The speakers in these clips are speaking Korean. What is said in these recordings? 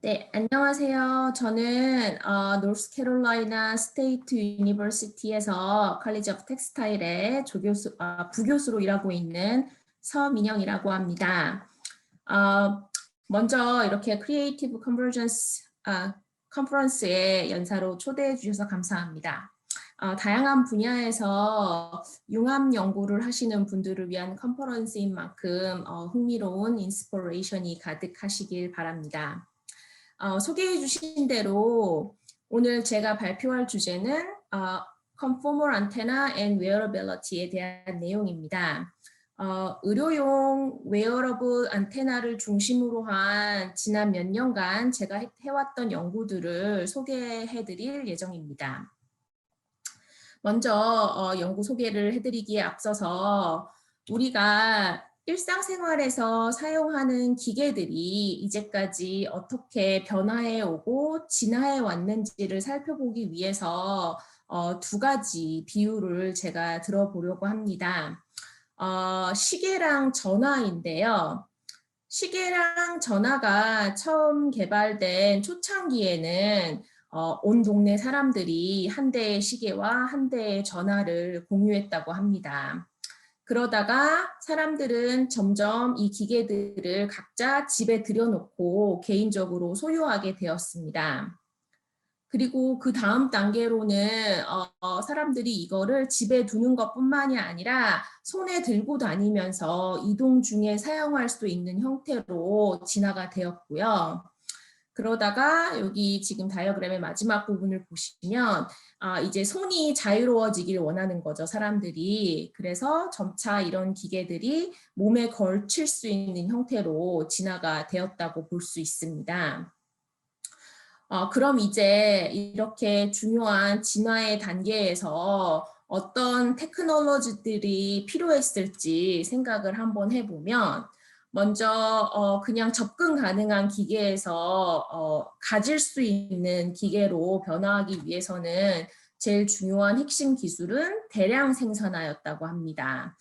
네, 안녕하세요. 저는 노스캐롤라이나 스테이트 유니버시티에서 컬리지 오브 텍스타일의 부교수로 일하고 있는 서민영이라고 합니다. 먼저 이렇게 크리에이티브 컨퍼런스에 연사로 초대해 주셔서 감사합니다. 다양한 분야에서 융합 연구를 하시는 분들을 위한 컨퍼런스인 만큼 흥미로운 인스피레이션이 가득하시길 바랍니다. 소개해 주신 대로 오늘 제가 발표할 주제는 Conformal Antenna and Wearability에 대한 내용입니다. 의료용 웨어러블 안테나를 중심으로 한 지난 몇 년간 제가 해왔던 연구들을 소개해 드릴 예정입니다. 먼저 연구 소개를 해드리기에 앞서서 우리가 일상생활에서 사용하는 기계들이 이제까지 어떻게 변화해 오고 진화해 왔는지를 살펴보기 위해서 두 가지 비유를 제가 들어보려고 합니다. 시계랑 전화인데요. 시계랑 전화가 처음 개발된 초창기에는 온 동네 사람들이 한 대의 시계와 한 대의 전화를 공유했다고 합니다. 그러다가 사람들은 점점 이 기계들을 각자 집에 들여놓고 개인적으로 소유하게 되었습니다. 그리고 그 다음 단계로는 사람들이 이거를 집에 두는 것뿐만이 아니라 손에 들고 다니면서 이동 중에 사용할 수 있는 형태로 진화가 되었고요. 그러다가 여기 지금 다이어그램의 마지막 부분을 보시면 이제 손이 자유로워지길 원하는 거죠, 사람들이. 그래서 점차 이런 기계들이 몸에 걸칠 수 있는 형태로 진화가 되었다고 볼 수 있습니다. 그럼 이제 이렇게 중요한 진화의 단계에서 어떤 테크놀로지들이 필요했을지 생각을 한번 해보면 먼저 그냥 접근 가능한 기계에서 가질 수 있는 기계로 변화하기 위해서는 제일 중요한 핵심 기술은 대량 생산화였다고 합니다.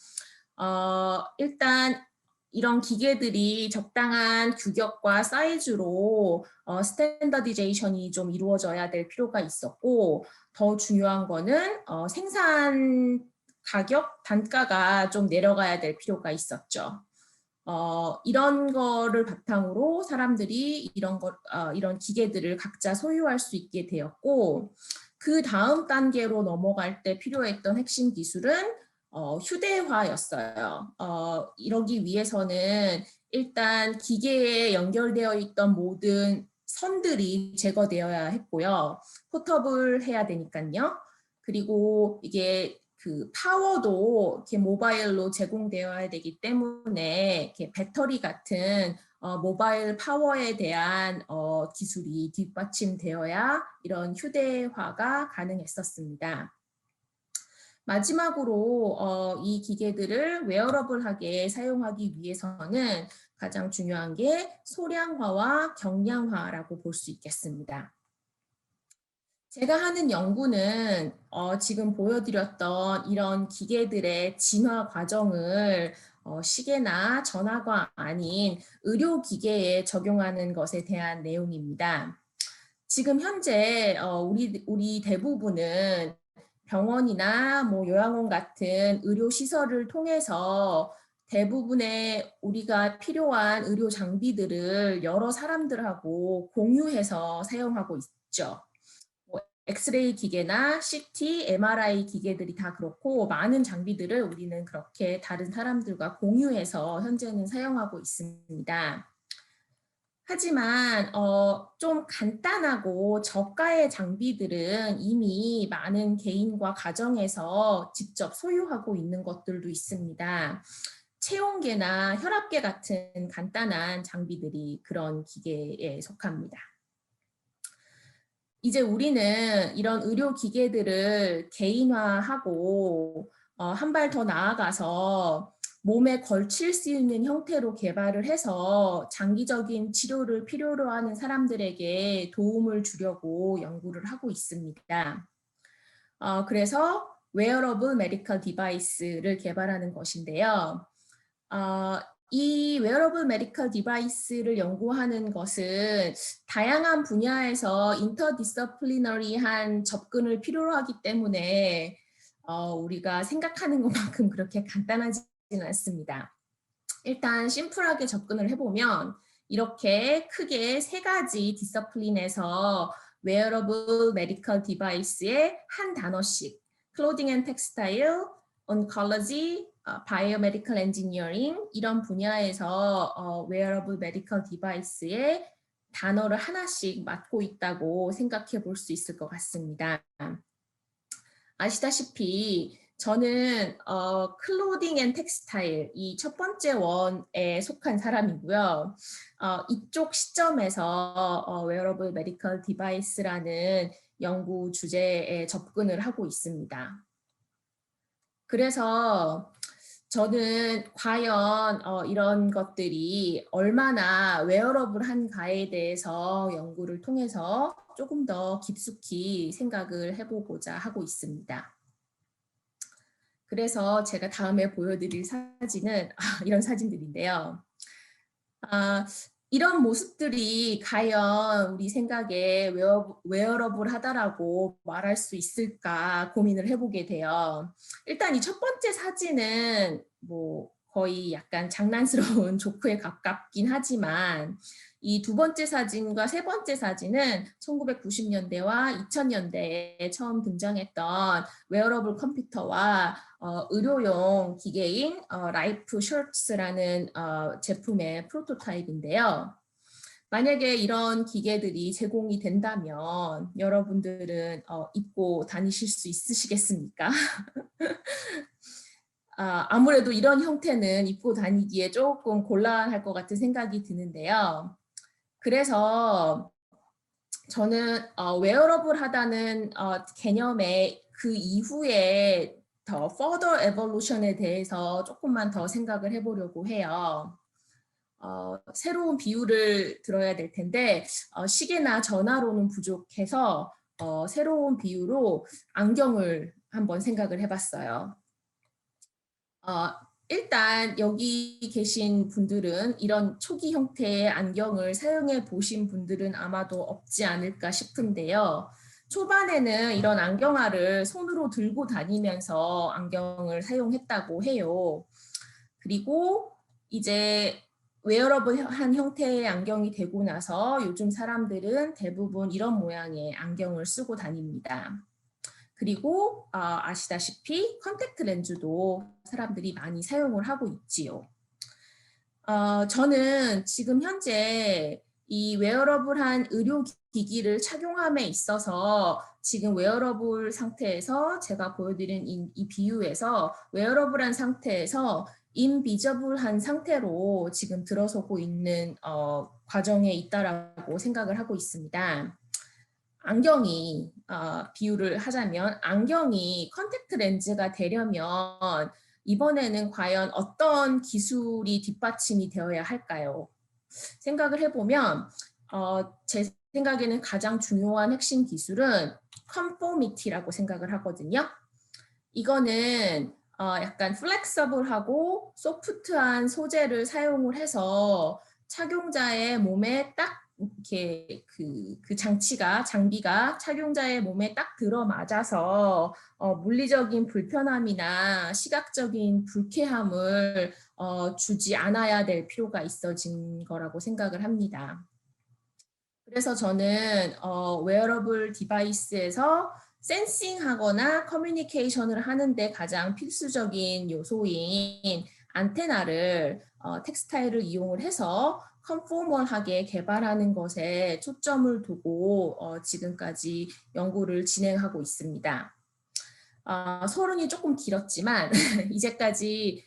일단 이런 기계들이 적당한 규격과 사이즈로 스탠더디제이션이 좀 이루어져야 될 필요가 있었고, 더 중요한 거는 생산 가격, 단가가 좀 내려가야 될 필요가 있었죠. 이런 거를 바탕으로 사람들이 이런 기계들을 각자 소유할 수 있게 되었고, 그 다음 단계로 넘어갈 때 필요했던 핵심 기술은 휴대화였어요. 이러기 위해서는 일단 기계에 연결되어 있던 모든 선들이 제거되어야 했고요. 포터블 해야 되니까요. 그리고 이게 그 파워도 이렇게 모바일로 제공되어야 되기 때문에 이렇게 배터리 같은 모바일 파워에 대한 기술이 뒷받침되어야 이런 휴대화가 가능했었습니다. 마지막으로 이 기계들을 웨어러블하게 사용하기 위해서는 가장 중요한 게 소량화와 경량화라고 볼 수 있겠습니다. 제가 하는 연구는 지금 보여드렸던 이런 기계들의 진화 과정을 시계나 전화가 아닌 의료기계에 적용하는 것에 대한 내용입니다. 지금 현재 우리 대부분은 병원이나 뭐 요양원 같은 의료시설을 통해서 대부분의 우리가 필요한 의료 장비들을 여러 사람들하고 공유해서 사용하고 있죠. 뭐 엑스레이 기계나 CT, MRI 기계들이 다 그렇고 많은 장비들을 우리는 그렇게 다른 사람들과 공유해서 현재는 사용하고 있습니다. 하지만 좀 간단하고 저가의 장비들은 이미 많은 개인과 가정에서 직접 소유하고 있는 것들도 있습니다. 체온계나 혈압계 같은 간단한 장비들이 그런 기계에 속합니다. 이제 우리는 이런 의료 기계들을 개인화하고 한 발 더 나아가서 몸에 걸칠 수 있는 형태로 개발을 해서 장기적인 치료를 필요로 하는 사람들에게 도움을 주려고 연구를 하고 있습니다. 그래서 웨어러블 메디컬 디바이스를 개발하는 것인데요. 이 웨어러블 메디컬 디바이스를 연구하는 것은 다양한 분야에서 인터디서플리너리한 접근을 필요로 하기 때문에 우리가 생각하는 것만큼 그렇게 간단하지는 않습니다. 일단 심플하게 접근을 해보면 이렇게 크게 세 가지 디서플린에서 웨어러블 메디컬 디바이스의 한 단어씩 클로딩 앤 텍스타일, 온컬러지, 바이오메디컬 엔지니어링 이런 분야에서 웨어러블 메디컬 디바이스의 단어를 하나씩 맡고 있다고 생각해 볼 수 있을 것 같습니다. 아시다시피 저는 클로딩 앤 텍스타일 이 첫 번째 원에 속한 사람이고요. 이쪽 시점에서 웨어러블 메디컬 디바이스라는 연구 주제에 접근을 하고 있습니다. 그래서 저는 과연 이런 것들이 얼마나 웨어러블한가에 대해서 연구를 통해서 조금 더 깊숙이 생각을 해보고자 하고 있습니다. 그래서 제가 다음에 보여드릴 사진은 이런 사진들인데요. 이런 모습들이 과연 우리 생각에 웨어러블하다라고 말할 수 있을까 고민을 해보게 돼요. 일단 이 첫 번째 사진은 뭐 거의 약간 장난스러운 조크에 가깝긴 하지만 이 두 번째 사진과 세 번째 사진은 1990년대와 2000년대에 처음 등장했던 웨어러블 컴퓨터와 의료용 기계인 라이프 셔츠라는 제품의 프로토타입인데요. 만약에 이런 기계들이 제공이 된다면 여러분들은 입고 다니실 수 있으시겠습니까? 아무래도 이런 형태는 입고 다니기에 조금 곤란할 것 같은 생각이 드는데요. 그래서 저는 웨어러블하다는 개념의 그 이후에 더 further evolution에 대해서 조금만 더 생각을 해보려고 해요. 새로운 비유를 들어야 될 텐데 시계나 전화로는 부족해서 새로운 비유로 안경을 한번 생각을 해봤어요. 일단 여기 계신 분들은 이런 초기 형태의 안경을 사용해 보신 분들은 아마도 없지 않을까 싶은데요. 초반에는 이런 안경알을 손으로 들고 다니면서 안경을 사용했다고 해요. 그리고 이제 웨어러블한 형태의 안경이 되고 나서 요즘 사람들은 대부분 이런 모양의 안경을 쓰고 다닙니다. 그리고 아시다시피 컨택트 렌즈도 사람들이 많이 사용을 하고 있지요. 저는 지금 현재 이 웨어러블한 의료기기를 착용함에 있어서 지금 웨어러블 상태에서 제가 보여드린 이 비유에서 웨어러블한 상태에서 인비저블한 상태로 지금 들어서고 있는 과정에 있다라고 생각을 하고 있습니다. 안경이 비유를 하자면 안경이 컨택트 렌즈가 되려면 이번에는 과연 어떤 기술이 뒷받침이 되어야 할까요? 생각을 해보면 제 생각에는 가장 중요한 핵심 기술은 컨포미티라고 생각을 하거든요. 이거는 약간 플렉서블하고 소프트한 소재를 사용을 해서 착용자의 몸에 딱 이렇게 그 장비가 착용자의 몸에 딱 들어맞아서 물리적인 불편함이나 시각적인 불쾌함을 주지 않아야 될 필요가 있어진 거라고 생각을 합니다. 그래서 저는 웨어러블 디바이스에서 센싱하거나 커뮤니케이션을 하는데 가장 필수적인 요소인 안테나를 텍스타일을 이용을 해서 컨포멀하게 개발하는 것에 초점을 두고 지금까지 연구를 진행하고 있습니다. 서론이 조금 길었지만 이제까지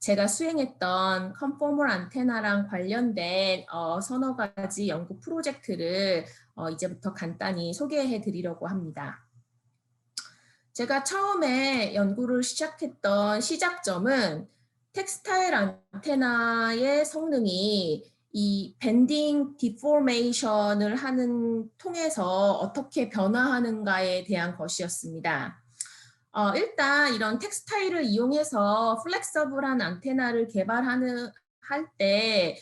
제가 수행했던 컨포멀 안테나랑 관련된 서너 가지 연구 프로젝트를 이제부터 간단히 소개해 드리려고 합니다. 제가 처음에 연구를 시작했던 시작점은 텍스타일 안테나의 성능이 이 밴딩 디포메이션을 통해서 어떻게 변화하는가에 대한 것이었습니다. 일단 이런 텍스타일을 이용해서 플렉서블한 안테나를 개발하는 할 때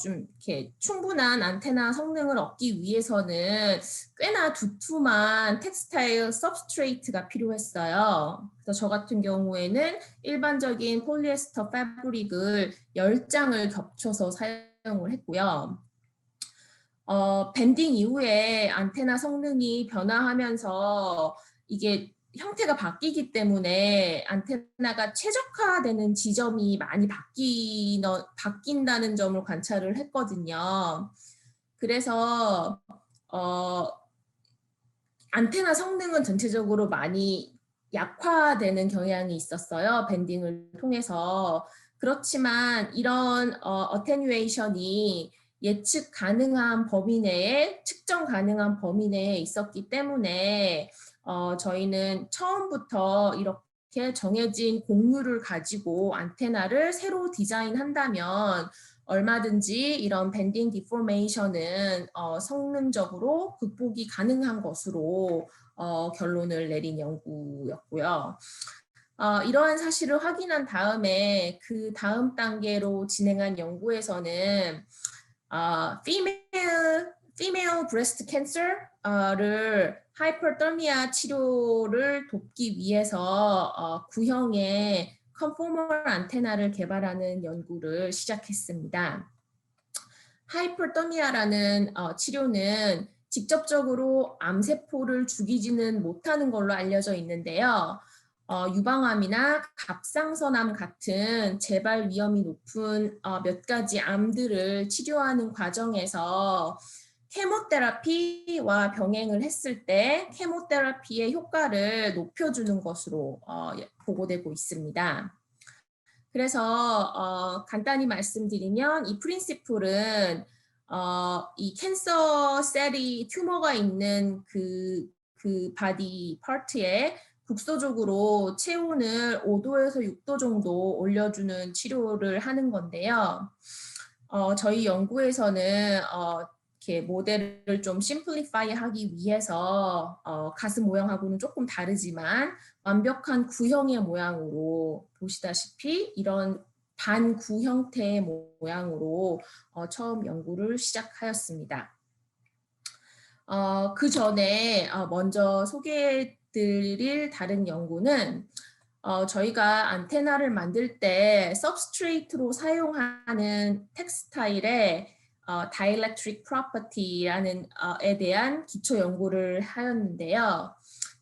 좀 이렇게 충분한 안테나 성능을 얻기 위해서는 꽤나 두툼한 텍스타일 서브스트레이트가 필요했어요. 그래서 저 같은 경우에는 일반적인 폴리에스터 패브릭을 10장을 겹쳐서 사용을 했고요. 밴딩 이후에 안테나 성능이 변화하면서 이게 형태가 바뀌기 때문에 안테나가 최적화되는 지점이 많이 바뀐다는 점을 관찰을 했거든요. 그래서 안테나 성능은 전체적으로 많이 약화되는 경향이 있었어요. 밴딩을 통해서. 그렇지만 이런 어테뉴에이션이 예측 가능한 범위 내에, 측정 가능한 범위 내에 있었기 때문에 저희는 처음부터 이렇게 정해진 공률을 가지고 안테나를 새로 디자인한다면 얼마든지 이런 밴딩 디포메이션은 성능적으로 극복이 가능한 것으로 결론을 내린 연구였고요. 이러한 사실을 확인한 다음에 그 다음 단계로 진행한 연구에서는 female breast cancer를 하이퍼더미아 치료를 돕기 위해서 구형의 컨포멀 안테나를 개발하는 연구를 시작했습니다. 하이퍼더미아라는 치료는 직접적으로 암세포를 죽이지는 못하는 걸로 알려져 있는데요. 유방암이나 갑상선암 같은 재발 위험이 높은 몇 가지 암들을 치료하는 과정에서 케모테라피와 병행을 했을 때 케모테라피의 효과를 높여주는 것으로 보고되고 있습니다. 그래서 간단히 말씀드리면 이 프린시플은 이 캔서 셀이 튜머가 있는 그 바디 파트에 국소적으로 체온을 5도에서 6도 정도 올려주는 치료를 하는 건데요. 저희 연구에서는 이렇게 모델을 좀 심플리파이 하기 위해서 가슴 모양하고는 조금 다르지만 완벽한 구형의 모양으로 보시다시피 이런 반구 형태의 모양으로 처음 연구를 시작하였습니다. 그 전에 먼저 소개해드릴 다른 연구는 저희가 안테나를 만들 때 서브스트레이트로 사용하는 텍스타일의 dielectric property라는 에 대한 기초 연구를 하였는데요.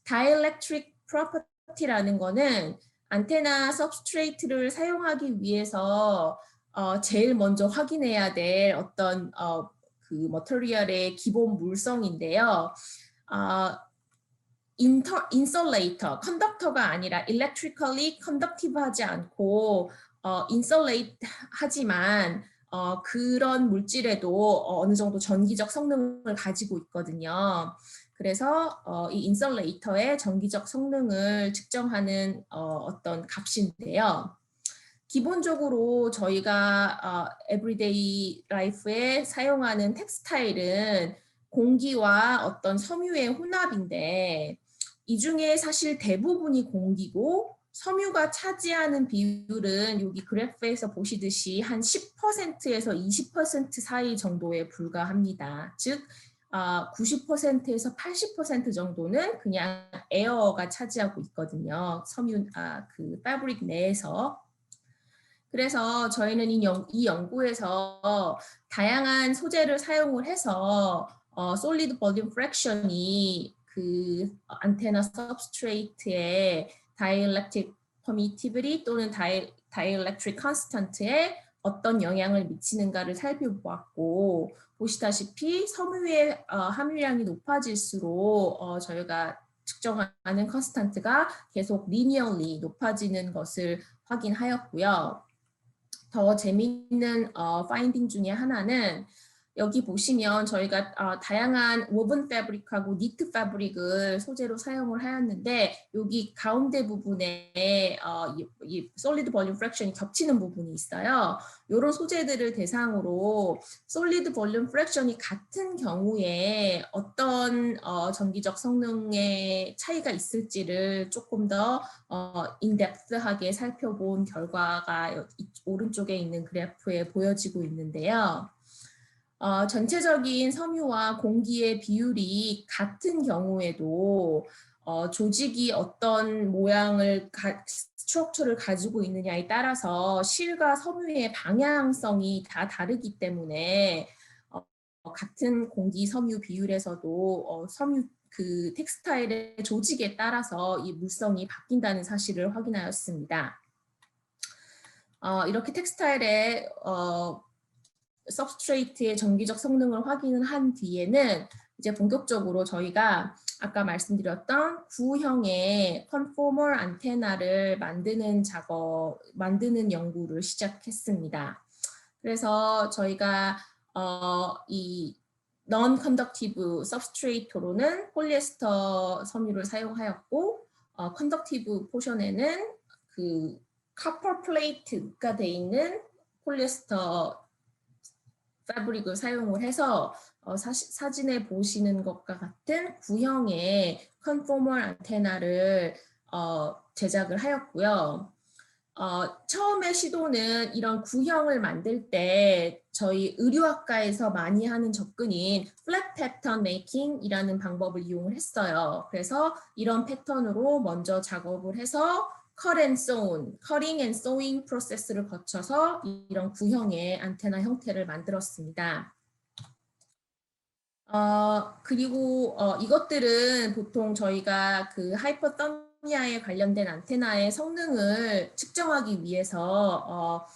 dielectric property라는 거는 안테나 서브스트레이트를 사용하기 위해서 제일 먼저 확인해야 될 어떤 그 머터리얼의 기본 물성인데요. 인솔레이터, 컨덕터가 아니라 electrically conductive 하지 않고 insulate 하지만 그런 물질에도 어느 정도 전기적 성능을 가지고 있거든요. 그래서 이 인솔레이터의 전기적 성능을 측정하는 어떤 값인데요. 기본적으로 저희가 에브리데이 라이프에 사용하는 텍스타일은 공기와 어떤 섬유의 혼합인데 이 중에 사실 대부분이 공기고 섬유가 차지하는 비율은 여기 그래프에서 보시듯이 한 10%에서 20% 사이 정도에 불과합니다. 즉 90%에서 80% 정도는 그냥 에어가 차지하고 있거든요. 섬유 그 패브릭 내에서. 그래서 저희는 이 연구에서 다양한 소재를 사용을 해서 solid volume fraction이 그 안테나 substrate의 dielectric permittivity 또는 dielectric constant에 어떤 영향을 미치는가를 살펴보았고 보시다시피 섬유의 함유량이 높아질수록 저희가 측정하는 컨스탄트가 계속 linearly 높아지는 것을 확인하였고요. 더 재미있는 파인딩 중에 하나는 여기 보시면 저희가 다양한 woven fabric하고 knit fabric을 소재로 사용을 하였는데 여기 가운데 부분에 이 solid volume fraction이 겹치는 부분이 있어요. 이런 소재들을 대상으로 solid volume fraction이 같은 경우에 어떤 전기적 성능의 차이가 있을지를 조금 더 인덱스하게 살펴본 결과가 오른쪽에 있는 그래프에 보여지고 있는데요. 전체적인 섬유와 공기의 비율이 같은 경우에도 조직이 어떤 모양을 스트럭처를 가지고 있느냐에 따라서 실과 섬유의 방향성이 다 다르기 때문에 같은 공기 섬유 비율에서도 섬유 그 텍스타일의 조직에 따라서 이 물성이 바뀐다는 사실을 확인하였습니다. 이렇게 텍스타일의 서브스트레이트의 전기적 성능을 확인한 뒤에는 이제 본격적으로 저희가 아까 말씀드렸던 구형의 컨포머 안테나를 만드는 연구를 시작했습니다. 그래서 저희가 이 non-conductive substrate로는 폴리에스터 섬유를 사용하였고 conductive 포션에는 그 copper plate가 돼 있는 폴리에스터 패브릭을 사용을 해서 사진에 보시는 것과 같은 구형의 컨포머 안테나를 제작을 하였고요. 처음에 시도는 이런 구형을 만들 때 저희 의류학과에서 많이 하는 접근인 flat pattern making이라는 방법을 이용을 했어요. 그래서 이런 패턴으로 먼저 작업을 해서 cutting and sewing 프로세스를 거쳐서 이런 구형의 안테나 형태를 만들었습니다. 그리고 이것들은 보통 저희가 그 하이퍼더미아에 관련된 안테나의 성능을 측정하기 위해서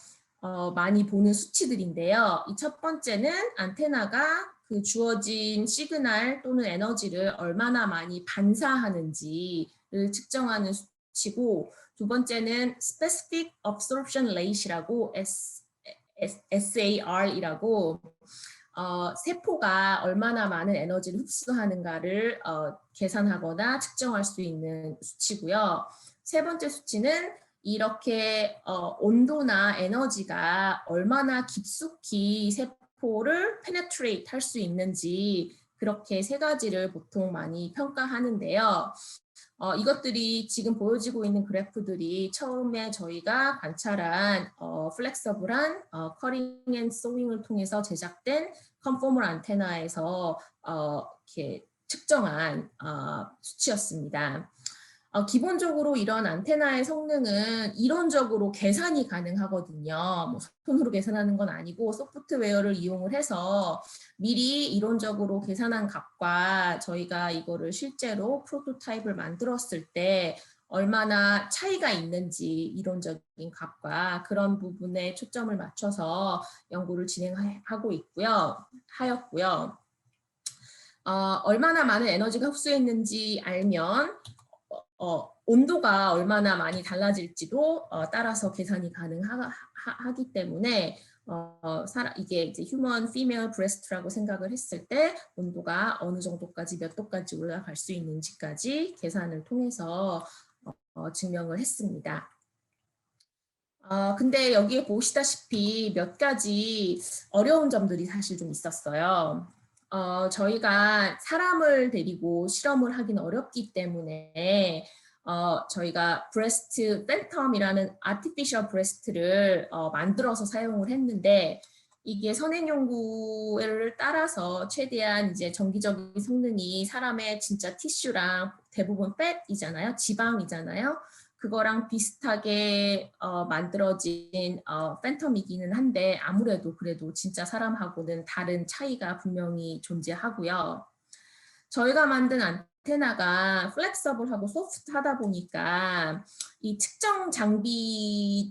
많이 보는 수치들인데요. 이 첫 번째는 안테나가 그 주어진 시그널 또는 에너지를 얼마나 많이 반사하는지를 측정하는 수치고, 두 번째는 Specific Absorption Rate이라고 SAR이라고 세포가 얼마나 많은 에너지를 흡수하는가를 계산하거나 측정할 수 있는 수치고요. 세 번째 수치는 이렇게 온도나 에너지가 얼마나 깊숙이 세포를 penetrate 할 수 있는지, 그렇게 세 가지를 보통 많이 평가하는데요. 이것들이 지금 보여지고 있는 그래프들이 처음에 저희가 관찰한 플렉서블한 커링 앤 소윙을 통해서 제작된 컨포머 안테나에서 이렇게 측정한 수치였습니다. 기본적으로 이런 안테나의 성능은 이론적으로 계산이 가능하거든요. 뭐 손으로 계산하는 건 아니고 소프트웨어를 이용을 해서 미리 이론적으로 계산한 값과 저희가 이거를 실제로 프로토타입을 만들었을 때 얼마나 차이가 있는지 이론적인 값과 그런 부분에 초점을 맞춰서 연구를 진행하고 하였고요. 얼마나 많은 에너지가 흡수했는지 알면 온도가 얼마나 많이 달라질지도 따라서 계산이 가능하기 때문에 이게 이제 휴먼 피메일 브레스트라고 생각을 했을 때 온도가 어느 정도까지 몇 도까지 올라갈 수 있는지까지 계산을 통해서 증명을 했습니다. 근데 여기에 보시다시피 몇 가지 어려운 점들이 사실 좀 있었어요. 저희가 사람을 데리고 실험을 하기는 어렵기 때문에 저희가 브레스트 팬텀이라는 아티피셜 브레스트를 만들어서 사용을 했는데, 이게 선행 연구를 따라서 최대한 이제 전기적인 성능이 사람의 진짜 티슈랑 대부분 팻이잖아요, 지방이잖아요. 그거랑 비슷하게 만들어진 팬텀이기는 한데 아무래도 그래도 진짜 사람하고는 다른 차이가 분명히 존재하고요. 저희가 만든 안테나가 플렉서블하고 소프트하다 보니까 이 측정 장비들과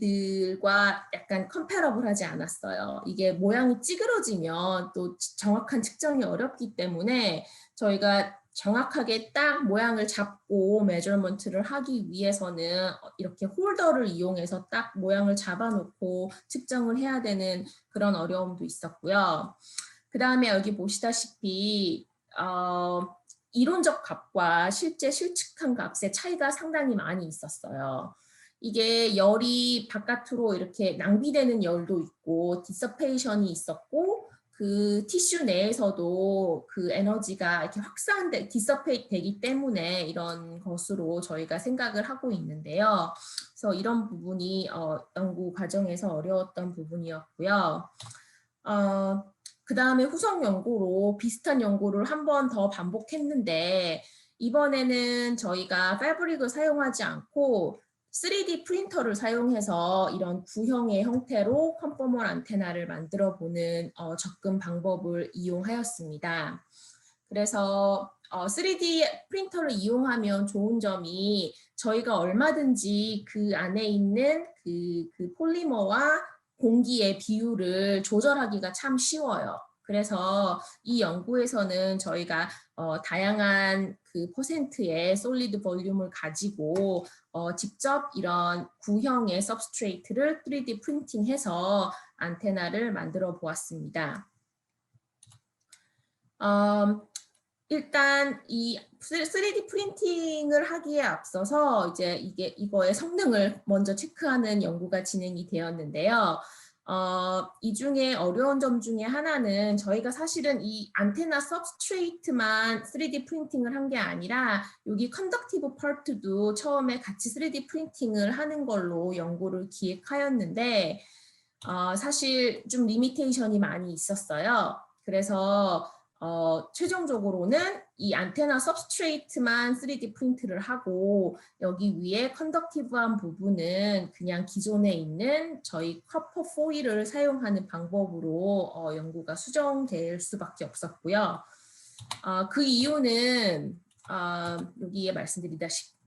약간 컴패러블하지 않았어요. 이게 모양이 찌그러지면 또 정확한 측정이 어렵기 때문에 저희가 정확하게 딱 모양을 잡고 메저먼트를 하기 위해서는 이렇게 홀더를 이용해서 딱 모양을 잡아놓고 측정을 해야 되는 그런 어려움도 있었고요. 그 다음에 여기 보시다시피 이론적 값과 실제 실측한 값의 차이가 상당히 많이 있었어요. 이게 열이 바깥으로 이렇게 낭비되는 열도 있고 디서페이션이 있었고 그 티슈 내에서도 그 에너지가 이렇게 확산돼 디서페이트 되기 때문에 이런 것으로 저희가 생각을 하고 있는데요. 그래서 이런 부분이 연구 과정에서 어려웠던 부분이었고요. 그 다음에 후속 연구로 비슷한 연구를 한 번 더 반복했는데 이번에는 저희가 패브릭을 사용하지 않고 3D 프린터를 사용해서 이런 구형의 형태로 컨포멀 안테나를 만들어 보는 접근 방법을 이용하였습니다. 그래서 3D 프린터를 이용하면 좋은 점이 저희가 얼마든지 그 안에 있는 그 폴리머와 공기의 비율을 조절하기가 참 쉬워요. 그래서 이 연구에서는 저희가 다양한 그 퍼센트의 솔리드 볼륨을 가지고 직접 이런 구형의 सब스트레이트를 3D 프린팅해서 안테나를 만들어 보았습니다. 일단 이 3D 프린팅을 하기에 앞서서 이제 이거의 성능을 먼저 체크하는 연구가 진행이 되었는데요. 이 중에 어려운 점 중에 하나는 저희가 사실은 이 안테나 सब스트레이트만 3D 프린팅을 한 게 아니라 여기 컨덕티브 파트도 처음에 같이 3D 프린팅을 하는 걸로 연구를 기획하였는데 사실 좀 리미테이션이 많이 있었어요. 그래서 최종적으로는 이 안테나 सब스트레이트만 3D 프린트를 하고 여기 위에 컨덕티브한 부분은 그냥 기존에 있는 저희 커퍼 포일을 사용하는 방법으로 연구가 수정될 수밖에 없었고요. 그 이유는 여기에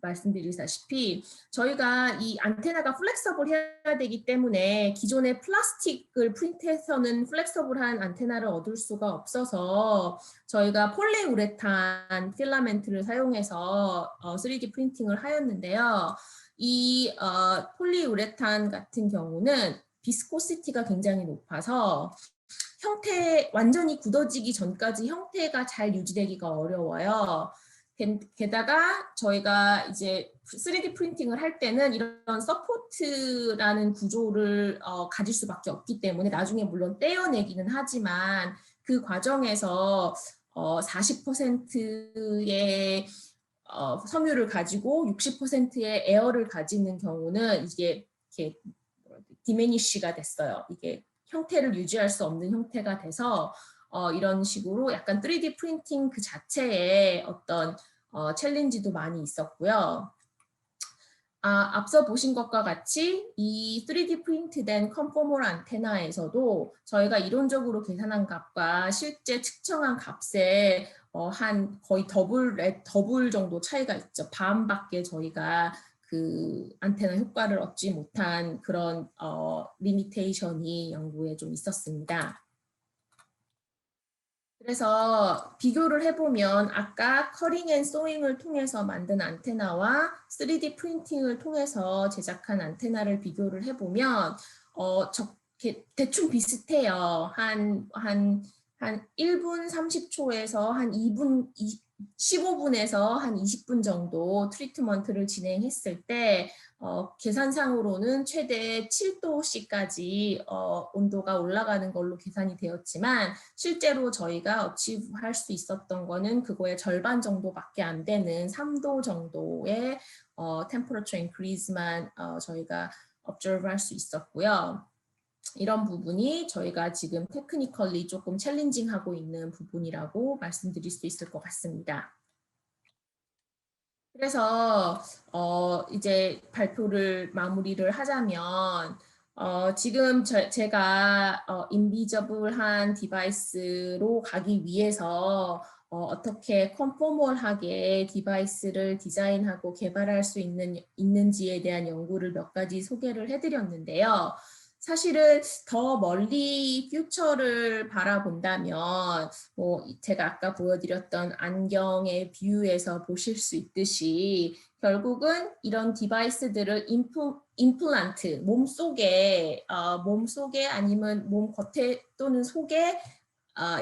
말씀드리다시피 저희가 이 안테나가 플렉서블 해야 되기 때문에 기존의 플라스틱을 프린트해서는 플렉서블한 안테나를 얻을 수가 없어서 저희가 폴리우레탄 필라멘트를 사용해서 3D 프린팅을 하였는데요. 이 폴리우레탄 같은 경우는 비스코시티가 굉장히 높아서 완전히 굳어지기 전까지 형태가 잘 유지되기가 어려워요. 게다가 저희가 이제 3D 프린팅을 할 때는 이런 서포트라는 구조를 가질 수밖에 없기 때문에 나중에 물론 떼어내기는 하지만 그 과정에서 40%의 섬유를 가지고 60%의 에어를 가지는 경우는 이게 이렇게 디미니쉬가 됐어요. 이게 형태를 유지할 수 없는 형태가 돼서 이런 식으로 약간 3D 프린팅 그 자체에 어떤 챌린지도 많이 있었고요. 앞서 보신 것과 같이 이 3D 프린트된 컨포멀 안테나에서도 저희가 이론적으로 계산한 값과 실제 측정한 값에 한 거의 더블 정도 차이가 있죠. 반밖에 저희가 그 안테나 효과를 얻지 못한 그런 리미테이션이 연구에 좀 있었습니다. 그래서 비교를 해보면 아까 커링 앤 소잉을 통해서 만든 안테나와 3D 프린팅을 통해서 제작한 안테나를 비교를 해보면 대충 비슷해요. 한 1분 30초에서 한 15분에서 한 20분 정도 트리트먼트를 진행했을 때 계산상으로는 최대 7도씨까지 온도가 올라가는 걸로 계산이 되었지만 실제로 저희가 어치브할 수 있었던 거는 그거의 절반 정도밖에 안 되는 3도 정도의 temperature increase만 저희가 observe 할 수 있었고요. 이런 부분이 저희가 지금 테크니컬리 조금 챌린징하고 있는 부분이라고 말씀드릴 수 있을 것 같습니다. 그래서 이제 발표를 마무리를 하자면 지금 제가 인비저블한 디바이스로 가기 위해서 어떻게 컨포멀하게 디바이스를 디자인하고 개발할 수 있는지에 대한 연구를 몇 가지 소개를 해드렸는데요. 사실은 더 멀리 퓨처를 바라본다면 뭐 제가 아까 보여드렸던 안경의 비유에서 보실 수 있듯이 결국은 이런 디바이스들을 임플란트 몸속에 아니면 몸 겉에 또는 속에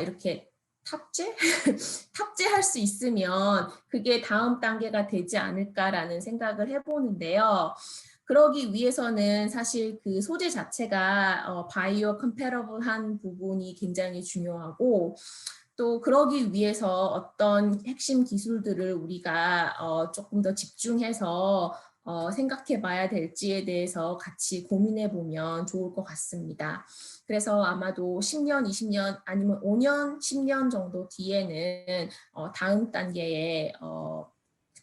이렇게 탑재? 탑재할 수 있으면 그게 다음 단계가 되지 않을까라는 생각을 해보는데요. 그러기 위해서는 사실 그 소재 자체가 바이오 컴패러블한 부분이 굉장히 중요하고 또 그러기 위해서 어떤 핵심 기술들을 우리가 조금 더 집중해서 생각해 봐야 될지에 대해서 같이 고민해 보면 좋을 것 같습니다. 그래서 아마도 10년, 20년 아니면 5년, 10년 정도 뒤에는 다음 단계의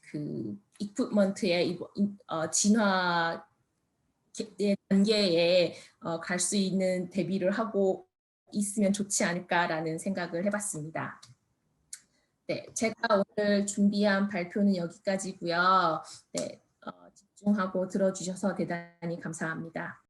그 이퀴프먼트의 진화 단계에 갈 수 있는 대비를 하고 있으면 좋지 않을까라는 생각을 해봤습니다. 네, 제가 오늘 준비한 발표는 여기까지고요. 네, 집중하고 들어주셔서 대단히 감사합니다.